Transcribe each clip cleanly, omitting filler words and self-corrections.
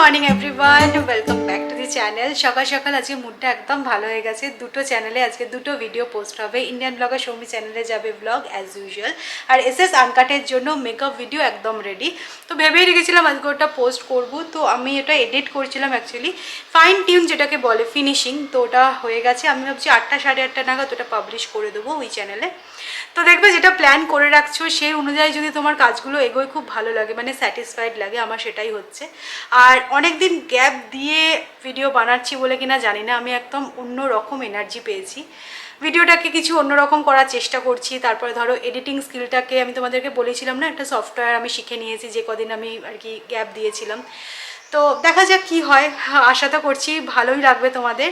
Morning everyone, welcome back to the channel. সকাল সকাল আজকে মুডটা একদম ভালো হয়ে গেছে। দুটো চ্যানেলে আজকে দুটো ভিডিও পোস্ট হবে। ইন্ডিয়ান ব্লগার সৌমি চ্যানেলে যাবে ব্লগ অ্যাজ ইউজুয়াল, আর এসএস আনকাটের জন্য মেকআপ ভিডিও একদম রেডি। তো ভেবেই রেখেছিলাম আজকে ওটা পোস্ট করব। তো আমি এটা এডিট করছিলাম অ্যাকচুয়ালি, ফাইন টিউন যেটাকে বলে ফিনিশিং। তো ওটা হয়ে গেছে। আমি ভাবছি 8টা সাড়ে 8টা নাগাদ ওটা পাবলিশ করে দেবো ওই চ্যানেলে। তো দেখবে যেটা প্ল্যান করে রাখছো সেই অনুযায়ী যদি তোমার কাজগুলো এগোয় খুব ভালো লাগে, মানে স্যাটিসফাইড লাগে। আমার সেটাই হচ্ছে। আর অনেক দিন গ্যাপ দিয়ে ভিডিও বানাচ্ছি বলে কিনা জানি না, আমি একদম অন্য রকম এনার্জি পেয়েছি। ভিডিওটাকে কিছু অন্যরকম করার চেষ্টা করছি। তারপরে ধরো এডিটিং স্কিলটাকে আমি তোমাদেরকে বলেছিলাম না, একটা সফটওয়্যার আমি শিখে নিয়েছি যে কদিন আমি আর কি গ্যাপ দিয়েছিলাম। তো দেখা যাক কি হয়। আশা তো করছি ভালোই লাগবে তোমাদের,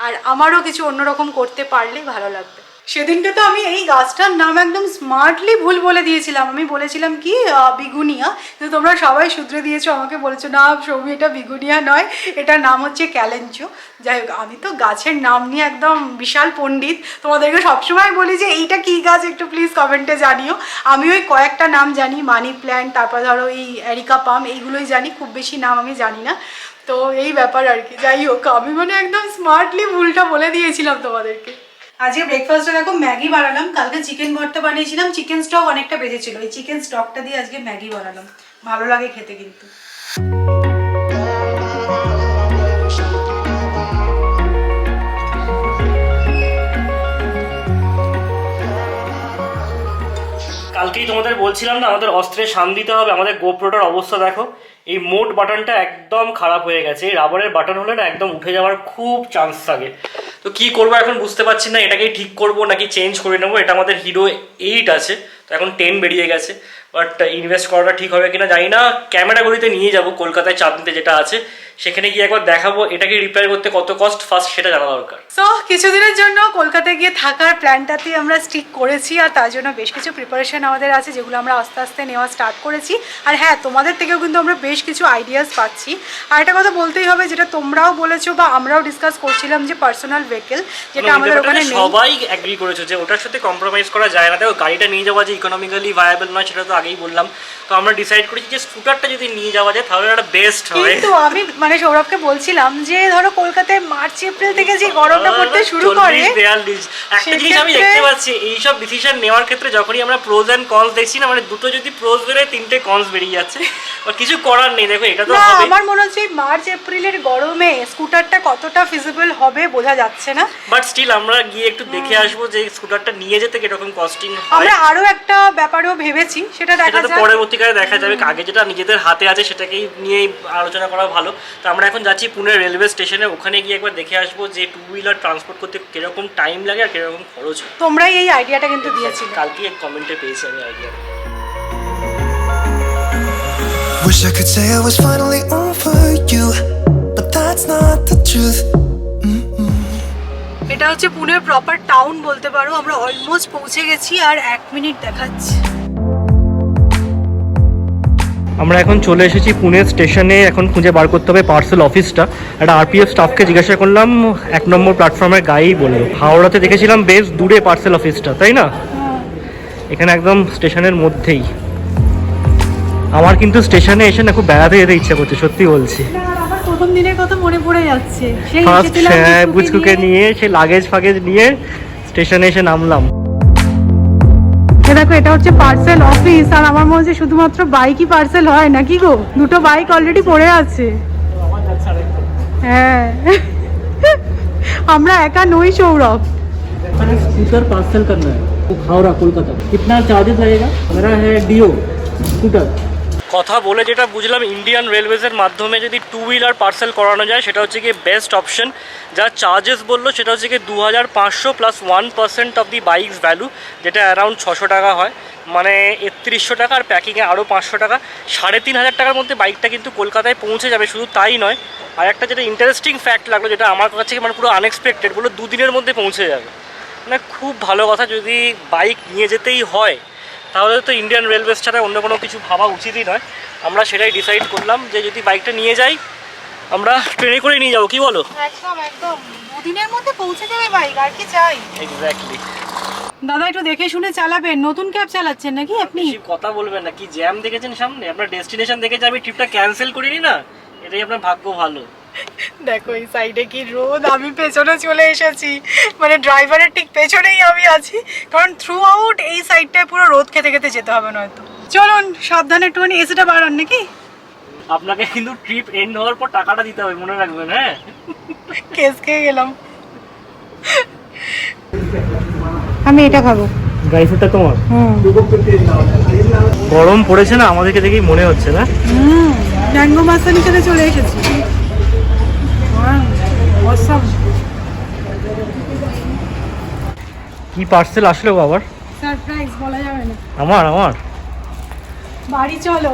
আর আমারও কিছু অন্যরকম করতে পারলে ভালো লাগবে। সেদিনকে তো আমি এই গাছটার নাম একদম স্মার্টলি ভুল বলে দিয়েছিলাম। আমি বলেছিলাম কি বিগুনিয়া, কিন্তু তোমরা সবাই শুধরে দিয়েছো, আমাকে বলেছো না সৌমি এটা বিগুনিয়া নয়, এটার নাম হচ্ছে ক্যালেঞ্চো। যাই হোক, আমি তো গাছের নাম নিয়ে একদম বিশাল পণ্ডিত। তোমাদেরকে সবসময় বলি যে এইটা কী গাছ একটু প্লিজ কমেন্টে জানিও। আমি ওই কয়েকটা নাম জানি, মানি প্ল্যান্ট, তারপর ধরো এই এরিকা পাম, এইগুলোই জানি, খুব বেশি নাম আমি জানি না। তো এই ব্যাপার আর কি। যাই হোক, আমি মানে একদম স্মার্টলি ভুলটা বলে দিয়েছিলাম তোমাদেরকে। আজকে ব্রেকফাস্টে দেখো ম্যাগি বানালাম। কালকে চিকেন ভর্তা বানিয়েছিলাম, চিকেন স্টক অনেকটা বেজেছিল, এই চিকেন স্টকটা দিয়ে আজকে ম্যাগি বানালাম। ভালো লাগে খেতে কিন্তু। কালকেই তোমাদের বলছিলাম না আমাদের অস্ত্রে সান দিতে হবে। আমাদের গোপ্রোটার অবস্থা দেখো, এই মোট বাটনটা একদম খারাপ হয়ে গেছে। এই রাবারের বাটন হলে না একদম উঠে যাওয়ার খুব চান্স থাকে। তো কি করবো এখন বুঝতে পারছি না, এটাকেই ঠিক করবো নাকি চেঞ্জ করে নেবো। এটা আমাদের হিরো 8 আছে, তো এখন 10 বেরিয়ে গেছে। বাট ইনভেস্ট করাটা ঠিক হবে কিনা জানি না। ক্যামেরাগুলিতে নিয়ে যাবো কলকাতায়, চাঁদনিতে যেটা আছে, সেখানে গিয়ে একবার দেখাবো এটাকে রিপেয়ার করতে কত কস্ট ফার্স্ট সেটা জানা দরকার। সো কিছুদিনের জন্য কলকাতায় গিয়ে থাকার প্ল্যানটাতেই আমরা স্টিক করেছি, আর তার জন্য বেশ কিছু প্রিপারেশন আমাদের আছে যেগুলো আমরা আস্তে আস্তে নেওয়া স্টার্ট করেছি। আর হ্যাঁ, তোমাদের থেকেও কিন্তু আমরা বেশ কিছু আইডিয়াস পাচ্ছি। আর একটা কথা বলতেই হবে, যেটা তোমরাও বলেছো বা আমরাও ডিসকাস করছিলাম, যে পার্সোনাল ভেহিকেল যেটা আমাদের ওখানে নেই। সবাই এগ্রি করেছো যে ওটার সাথে কম্প্রোমাইজ করা যায় না। দেখো গাড়িটা নিয়ে যাওয়া যে ইকোনমিক্যালি ভায়াবল নয় সেটা তো আগেই বললাম। তো আমরা ডিসাইড করেছি যে স্কুটারটা যদি নিয়ে যাওয়া যায় তাহলে একটা বেস্ট হয়। কিন্তু আমি মানে সৌরভকে বলছিলাম যে ধরো কলকাতায় মার্চ এপ্রিল থেকে যে গরমটা পড়তে শুরু করে, একটা জিনিস আমি দেখতে পাচ্ছি এইসব ডিসিশন নেওয়ার ক্ষেত্রে যখনই আমরা প্রোজ এন্ড কনস দেখছি না, মানে দুটো যদি প্রোজ বেরোয় তিনটে কনস বেরিয়ে যাচ্ছে। কিছু করার নেই, দেখো এটা তো হবে। আমার মনে হচ্ছে মার্চ এপ্রিলের গরমে স্কুটারটা কতটা ফিজিবল হবে বোঝা যাচ্ছে না। বাট স্টিল আমরা গিয়ে একটু দেখে আসবো যে স্কুটারটা নিয়ে যেতে কিরকম কস্টিং হয়। আমরা আরো একটা ব্যাপারও ভেবেছি, সেটা দেখা যাবে পরবর্তীকালে দেখা যাবে। আগে যেটা নিজেদের হাতে আছে সেটাকেই নিয়ে আলোচনা করা ভালো। তো আমরা এখন যাচ্ছি পুনে রেলওয়ে স্টেশনে, ওখানে গিয়ে একবার দেখে আসবো যে টু হুইলার ট্রান্সপোর্ট করতে কিরকম টাইম লাগে আর কিরকম খরচ। তোমরাই এই আইডিয়াটা কিন্তু দিয়েছিলে, কালকে এক কমেন্টে পেয়েছি আমি idea. Wish I could say I was finally over you, but that's not the truth. এটা হচ্ছে পুনের প্রপার টাউন বলতে পারো। আমরা অলমোস্ট পৌঁছে গেছি, আর 1 মিনিট দেখাচ্ছে। আমরা এখন চলে এসেছি পুনে স্টেশনে। এখন খুঁজে বার করতে হবে পার্সেল অফিসটা। একটা আরপিএফ স্টাফকে জিজ্ঞাসা করলাম, 1 নম্বর প্ল্যাটফর্মের গায়েই বললো। হাওড়াতে দেখেছিলাম বেশ দূরে পার্সেল অফিসটা, তাই না? এখানে একদম স্টেশনের মধ্যেই। আমার কিন্তু স্টেশনে এসে না খুব বেড়াতে যেতে ইচ্ছা করছে, সত্যি বলছি। আমার প্রথম দিনের কথা মনে পড়ে যাচ্ছে, সেই বুচকুকে নিয়ে সেই লাগেজ ফাগেজ নিয়ে স্টেশনে এসে নামলাম। দেখো এটা হচ্ছে পার্সেল অফিস, আর আমার মনে হচ্ছে শুধুমাত্র বাইকই পার্সেল হয় নাকি গো? দুটো বাইক অলরেডি পড়ে আছে। হ্যাঁ, আমরা একা নই সৌরভ। स्कूटर पार्सल करना है हावड़ा कोलकाता, कितना चार्जेस लगेगा? मेरा है डिओ स्कूटर। কথা বলে যেটা বুঝলাম, ইন্ডিয়ান রেলওয়েজের মাধ্যমে যদি টু হুইলার পার্সেল করানো যায় সেটা হচ্ছে গিয়ে বেস্ট অপশন। যা চার্জেস বললো সেটা হচ্ছে গিয়ে 2500 plus 1% of the bikes value, যেটা অ্যারাউন্ড 600 টাকা হয়, মানে 3100 টাকা। আর প্যাকিংয়ে আরও 500 টাকা, 3500 টাকার মধ্যে বাইকটা কিন্তু কলকাতায় পৌঁছে যাবে। শুধু তাই নয়, আর একটা যেটা ইন্টারেস্টিং ফ্যাক্ট লাগলো, যেটা আমার কাছে মানে পুরো আনএক্সপেক্টেড, বললো 2 দিনের মধ্যে পৌঁছে যাবে। মানে খুব ভালো কথা। যদি বাইক নিয়ে যেতেই হয় তাহলে তো ইন্ডিয়ান রেলওয়েজ ছাড়া অন্য কোনো কিছু ভাবা উচিতই নয়। আমরা সেটাই ডিসাইড করলাম যে যদি বাইকটা নিয়ে যাই আমরা ট্রেনে করে নিয়ে যাবো, কি বলো? একদম একদম 2 দিনের মধ্যে পৌঁছে যাবে বাইক, আর কি চাই। এক্স্যাক্টলি। দাদা একটু দেখে শুনে চালাবেন, নতুন ক্যাব চালাচ্ছেন নাকি আপনি? কথা বলবেন না, কি জ্যাম দেখেছেন সামনে? আপনার ডেস্টিনেশন দেখে যে আমি ট্রিপটা ক্যান্সেল করিনি না, এটাই আপনার ভাগ্য ভালো। দেখো এই সাইডে কি রোদ, আমি পেছনে চলে এসেছি, মানে ড্রাইভারের ঠিক পেছনেই আমি আছি, কারণ থ্রু আউট এই সাইডটায় পুরো রোদ খেতে খেতে যেতে হবে নয়তো। চলুন সাবধানে একটুখানি এসিটা বাড়ান নাকি। আপনাকে কিন্তু ট্রিপ এন্ড হওয়ার পর টাকাটা দিতে হবে, মনে রাখবেন। হ্যাঁ, কেস খেয়ে গেলাম। আমি এটা খাবো। ড্রাই ফ্রুটটা তোমার? গরম পড়েছে না, আমাদেরকে দেখেই মনে হচ্ছে না। ম্যাঙ্গো মাসানি খেতে চলে এসেছি। কি পার্সেল আসলো আবার? সারপ্রাইজ, বলা যাবে না। আমার বাড়ি চলো।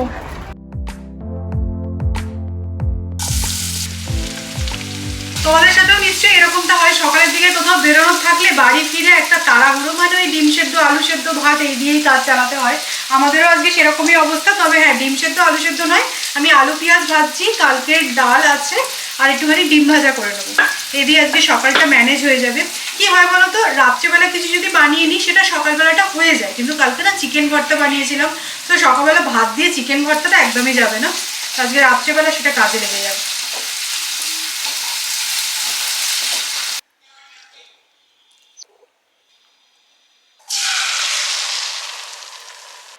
তোমাদের সাথেও নিশ্চয়ই এরকমটা হয়, সকালের দিকে কোথাও বেরোনোর থাকলে বাড়ি ফিরে একটা তাড়াহুড়ো, মানে ওই ডিম সেদ্ধ আলু সেদ্ধ ভাত এই দিয়েই কাজ চালাতে হয়। আমাদেরও আজকে সেরকমই অবস্থা, তবে হ্যাঁ ডিম সেদ্ধ আলু সেদ্ধ নয়, আমি আলু পেঁয়াজ ভাজছি, কালকের ডাল আছে আর একটুখানি ডিম ভাজা করে নেবো, এই দিয়ে আজকে সকালটা ম্যানেজ হয়ে যাবে। কি হয় বলো তো, রাত্রেবেলা কিছু যদি বানিয়ে নিই সেটা সকালবেলাটা হয়ে যায়, কিন্তু কালকে না চিকেন ভর্তা বানিয়েছিলাম, তো সকালবেলা ভাত দিয়ে চিকেন ভর্তাটা একদমই যাবে না, আজকে রাত্রেবেলা সেটা কাজে লেগে যাবে।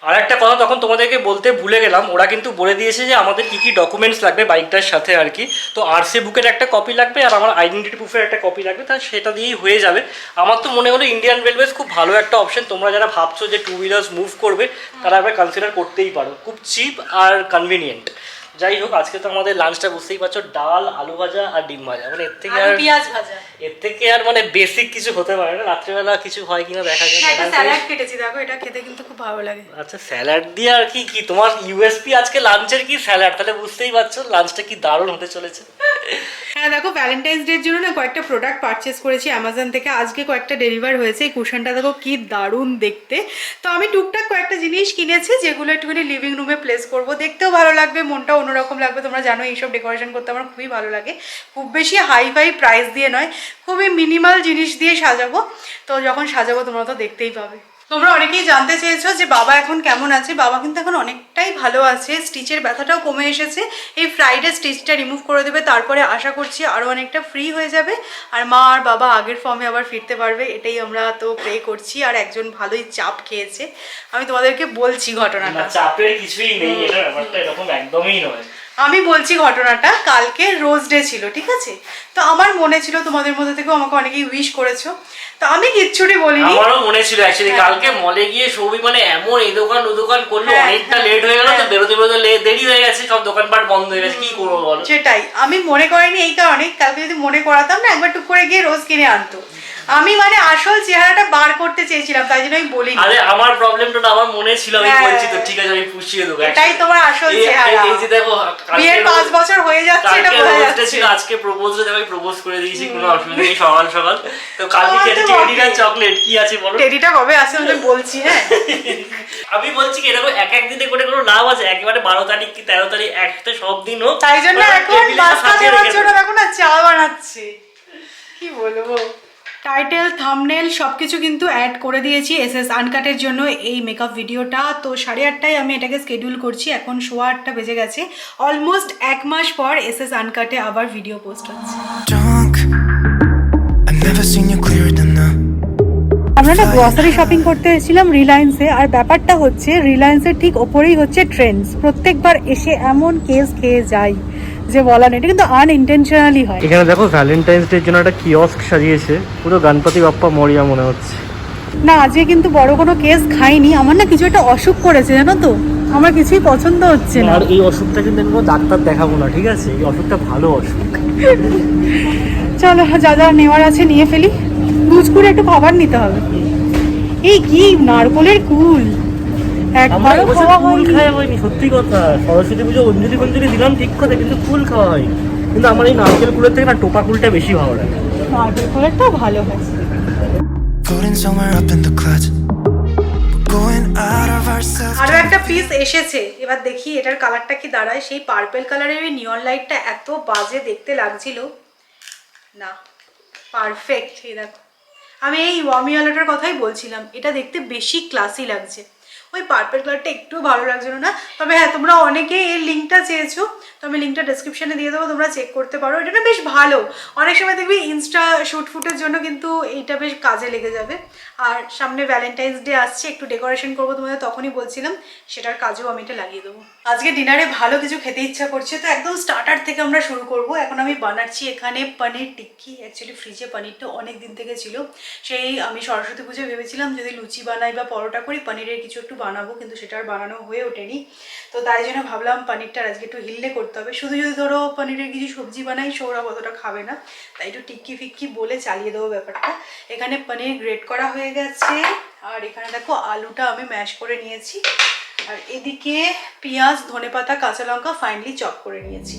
আর একটা কথা তখন তোমাদেরকে বলতে ভুলে গেলাম, ওরা কিন্তু বলে দিয়েছে যে আমাদের কি কি ডকুমেন্টস লাগবে বাইকটার সাথে আর কি। তো আরসি বুকের একটা কপি লাগবে আর আমার আইডেন্টিটি প্রুফের একটা কপি লাগবে, তাহলে সেটা দিয়েই হয়ে যাবে। আমার তো মনে হলো ইন্ডিয়ান রেলওয়েজ খুব ভালো একটা অপশন, তোমরা যারা ভাবছো যে টু হুইলার্স মুভ করবে তারা একবার কনসিডার করতেই পারো, খুব চিপ আর কনভিনিয়েন্ট। যাই হোক, আজকে তো আমাদের লাঞ্চটা বুঝতেই পারছো, ডাল আলু ভাজা আর ডিম ভাজা, মানে এর থেকে আর মানে বেসিক কিছু হতে পারে না। রাত্রেবেলা কিছু হয় কিনা দেখা যায়। স্যালাড কেটেছি, দেখো এটা খেতে কিন্তু খুব ভালো লাগে। আচ্ছা, স্যালাড দিয়ে আর কি কি তোমার ইউএসপি আজকে লাঞ্চের কি স্যালাড, তাহলে বুঝতেই পারছো লাঞ্চটা কি দারুণ হতে চলেছে। হ্যাঁ দেখো, ভ্যালেন্টাইন্স ডের জন্য না কয়েকটা প্রোডাক্ট পারচেস করেছি অ্যামাজন থেকে, আজকে কয়েকটা ডেলিভার হয়েছে। এই কুশনটা দেখো কি দারুণ দেখতে। তো আমি টুকটাক কয়েকটা জিনিস কিনেছি যেগুলো একটুখানি লিভিং রুমে প্লেস করব, দেখতেও ভালো লাগবে, মনটা অন্যরকম লাগবে। তোমরা জানো এইসব ডেকোরেশন করতে আমার খুবই ভালো লাগে, খুব বেশি হাই ফাই প্রাইস দিয়ে নয়, খুবই মিনিমাল জিনিস দিয়ে সাজাবো। তো যখন সাজাবো তোমরা তো দেখতেই পাবে। তোমরা অনেকেই জানতে চেয়েছো যে বাবা এখন কেমন আছে। বাবা কিন্তু এখন অনেকটাই ভালো আছে, স্টিচের ব্যথাটাও কমে এসেছে। এই ফ্রাইডে স্টিচটা রিমুভ করে দেবে, তারপরে আশা করছি আরও অনেকটা ফ্রি হয়ে যাবে আর মা আর বাবা আগের ফর্মে আবার ফিরতে পারবে, এটাই আমরা তো প্রে করছি। আর একজন ভালোই চাপ খেয়েছে, আমি তোমাদেরকে বলছি ঘটনাটা। চাপের কিছুই নেই, এটা ব্যাপারটা এরকম একদমই নয়। আমি বলছি ঘটনাটা, কালকে রোজ ডে ছিল, ঠিক আছে? তো আমার মনে ছিল তোমাদের মধ্যে থেকেও আমাকে অনেকেই উইশ করেছো, তো আমি কিচ্ছুটি বলিনি। আমারও মনে ছিল অ্যাকচুয়ালি, কালকে মলে গিয়ে সৌমি মানে এমন এই দোকান ও দোকান করলো, অনেকটা লেট হয়ে গেল, তো বেরোতে বেরোতে দেরি হয়ে গেছে, সব দোকানপাট বন্ধ হয়ে গেছে, কি করবো বলো। সেটাই, আমি মনে করিনি এই কারণে, কালকে যদি মনে করাতাম না একবার টুক করে গিয়ে রোজ কিনে আনতো। আমি মানে আসল চেহারাটা বার করতে চেয়েছিলাম, তাই জন্য আমি বলিনি। আরে আমার প্রবলেমটা না আমার মনে ছিল, আমি বলছি তো ঠিক আছে আমি পুষিয়ে দেবো। এটাই তোমার আসল চেহারা। এই যে দেখো, বিয়ের 5 বছর হয়ে যাচ্ছে, এটা বোঝা যাচ্ছে। ছিল আজকে প্রপোজটা আমি প্রপোজ করে দিয়েছি, কোনো অসুবিধা নেই, সকাল সকাল। তো কালকে কি আছে, টেডি না চকলেট কি আছে বলো? টেডিটা কবে আসে আমি বলছি। হ্যাঁ আমি বলছি কি এরকম এক এক দিনে করে কোনো লাভ আছে, একেবারে 12 তারিখ কি 13 তারিখ একসাথে সব দিন হোক। তাই জন্য এখন মাস্কা দেওয়ার জন্য দেখো না চা বানাচ্ছে, কি বলবো। টাইটেল থাম্বনেল সবকিছু কিন্তু অ্যাড করে দিয়েছি এসএস আনকাটের জন্য এই মেকআপ ভিডিওটা। তো 8:30টায় আমি এটাকে স্কেডিউল করছি, এখন 8:15 বেজে গেছে। অলমোস্ট 1 মাস পর এসএস আনকাটে আবার ভিডিও পোস্ট হচ্ছে। আমরা না গ্রসারি শপিং করতে এসেছিলাম রিলায়েন্সে, আর ব্যাপারটা হচ্ছে রিলায়েন্সের ঠিক ওপরেই হচ্ছে ট্রেন্ডস। প্রত্যেকবার এসে এমন কেস খেয়ে যাই যে বলা নেই, এটা কিন্তু আনইনটেনশনালি হয়। এখানে দেখো ভ্যালেন্টাইন্স ডের জন্য একটা কিয়স্ক সাজিয়েছে, পুরো গণপতি বাপ্পা মরিয়া মনে হচ্ছে। না আজকে কিন্তু বড় কোনো কেস খাইনি, আমার না কিছু একটা অসুখ করেছে জানো তো, আমার কিছুই পছন্দ হচ্ছে না। আর এই অসুখটা কিন্তু আমি কোনো ডাক্তার দেখাবো না, ঠিক আছে? এই অসুখটা ভালো অসুখ। চলো যা যা নেওয়ার আছে নিয়ে ফেলি, বুঝ করে একটু খাবার নিতে হবে। এই কি নারকলের কুল, একবারও খাওয়া হয়নি, সত্যি কথা। সরস্বতী পুজো অঞ্জলি ফঞ্জলি দিলাম ঠিক কথা, কিন্তু ফুল খাওয়া হয়নি। কিন্তু আমার এই নারকেল কুলের থেকে না টোপা কুলটা বেশি ভালো লাগে। নারকেল কুলেরটাও ভালো হয়। আরো একটা পিস এসেছে, এবার দেখি এটার কালারটা কি দাঁড়ায়। সেই পার্পল কালারের ওই নিয়ন লাইটটা এত বাজে দেখতে লাগছিল না, পারফেক্ট। এই দেখো, আমি এই ওয়ামিওয়ালাটার কথাই বলছিলাম, এটা দেখতে বেশি ক্লাসি লাগছে। ওই পার্পল কালারটা একটু ভালো লাগছিল না। তবে হ্যাঁ, তোমরা অনেকেই এর লিঙ্কটা চেয়েছো, তো আমি লিঙ্কটা ডেসক্রিপশনে দিয়ে দেবো, তোমরা চেক করতে পারো। এটা না বেশ ভালো, অনেক সময় দেখবি ইনস্টা শ্যুট ফুটের জন্য কিন্তু এইটা বেশ কাজে লেগে যাবে। আর সামনে ভ্যালেন্টাইন্স ডে আসছে, একটু ডেকোরেশন করবো তোমাদের, তখনই বলছিলাম সেটার কাজেও আমি এটা লাগিয়ে দেবো। আজকে ডিনারে ভালো কিছু খেতে ইচ্ছা করছে, তো একদম স্টার্টার থেকে আমরা শুরু করব। এখন আমি বানাচ্ছি এখানে পনির টিক্কি। অ্যাকচুয়ালি ফ্রিজে পনিরটা অনেক দিন থেকে ছিল, সেই আমি সরস্বতী পুজোয় ভেবেছিলাম যদি লুচি বানাই বা পরোটা করি পনিরের কিছু একটু বানাবো, কিন্তু সেটা আর বানানো হয়ে ওঠেনি। তো তাই জন্য ভাবলাম পনিরটা আজকে একটু হিললে করতে হবে। শুধু যদি ধরো পনিরের কিছু সবজি বানাই, সৌরভ অতটা খাবে না, তাই একটু টিক্কি ফিক্কি বলে চালিয়ে দেবো ব্যাপারটা। এখানে পনির গ্রেট করা হয়ে গেছে, আর এখানে দেখো আলুটা আমি ম্যাশ করে নিয়েছি, আর এদিকে পেঁয়াজ, ধনেপাতা, কাঁচা লঙ্কা ফাইনালি চপ করে নিয়েছি।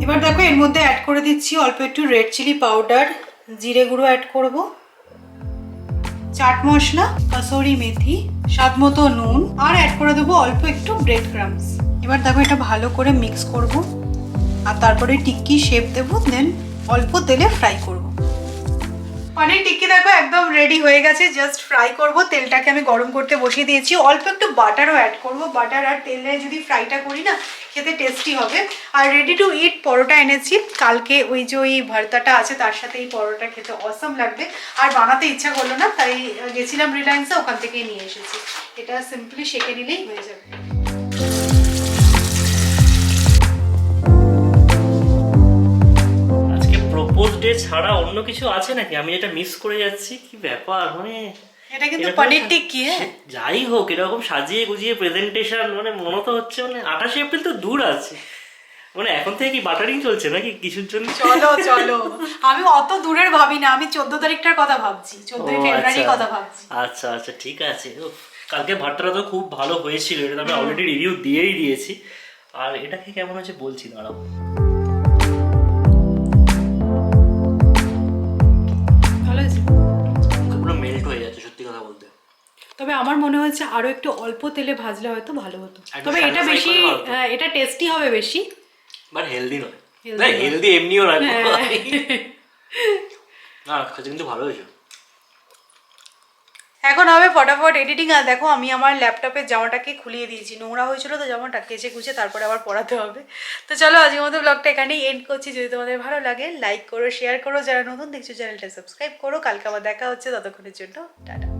এবার দেখো এর মধ্যে অ্যাড করে দিচ্ছি অল্প একটু রেড চিলি পাউডার, জিরে গুঁড়ো অ্যাড করব, চাট মশলা, কাসুরি মেথি, স্বাদ মতো নুন, আর অ্যাড করে দেবো অল্প একটু ব্রেড ক্রাম্বস। এবার দেখো এটা ভালো করে মিক্স করব, আর তারপরে টিক্কি শেপ দেবো, দেন অল্প তেলে ফ্রাই করব। পনির টিক্কি দেখো একদম রেডি হয়ে গেছে, জাস্ট ফ্রাই করব। তেলটাকে আমি গরম করতে বসিয়ে দিয়েছি, অল্প একটু বাটারও অ্যাড করব। বাটার আর তেলে যদি ফ্রাইটা করি না, খেতে টেস্টি হবে। আর রেডি টু ইট পরোটা এনেছি, কালকে ওই যে ওই ভর্তাটা আছে তার সাথে এই পরোটা খেতে অসাম লাগবে। আর বানাতে ইচ্ছা করলো না, তাই গেছিলাম রিলায়েন্সে, ওখান থেকেই নিয়ে এসেছি। এটা সিম্পলি সেঁকে নিলেই হয়ে যাবে। প্রপোজ ডে ছাড়া অন্য কিছু আছে নাকি? আমি এটা মিস করে যাচ্ছি, কি ব্যাপার? মানে এটা কিন্তু পনির টিক্কি। হ্যাঁ, যাই হোক, এরকম সাজিয়ে গুজিয়ে প্রেজেন্টেশন, মানে মনে তো হচ্ছে মানে 28 এপ্রিল তো দূর আছে, মানে এখন থেকে কি বাটারিং চলছে নাকি কিছুর জন্য? চলো চলো, আমি অত দূরের ভাবি না, আমি 14 তারিখটার কথা ভাবছি, 14 ফেব্রুয়ারির কথা ভাবছি। আচ্ছা আচ্ছা, ঠিক আছে। কালকে ভাতটা তো খুব ভালো হয়েছিল, এটা আমি অলরেডি রিভিউ দিয়েই দিয়েছি। আর এটাকে কেমন হচ্ছে বলছি, দাঁড়াও। পুরো মেল্ট হয়ে যাচ্ছে সত্যি কথা বলতে। তবে আমার মনে হচ্ছে আরো একটু অল্প তেলে ভাজলে হয়তো ভালো হতো। তবে এটা shallow fry বেশি, করলে ভালো হতো। এটা টেস্টি হবে বেশি, বাট হেলদি নয়। Healthy না, নয়। হেলদি এমনিও নয়। হ্যাঁ। না, খেতে কিন্তু ভালো হয়েছে। এখন হবে ফটাফট এডিটিং। আর দেখো আমি আমার ল্যাপটপের জামাটাকে খুলিয়ে দিয়েছি, নোংরা হয়েছিল তো জামাটা, কেচে কুচে তারপরে আবার পরাতে হবে। তো চলো আজকের মতো ব্লগটা এখানেই এন্ড করছি। যদি তোমাদের ভালো লাগে লাইক করো, শেয়ার করো, যারা নতুন দেখছো চ্যানেলটা সাবস্ক্রাইব করো। কালকে আবার দেখা হচ্ছে, ততক্ষণের জন্য টাটা।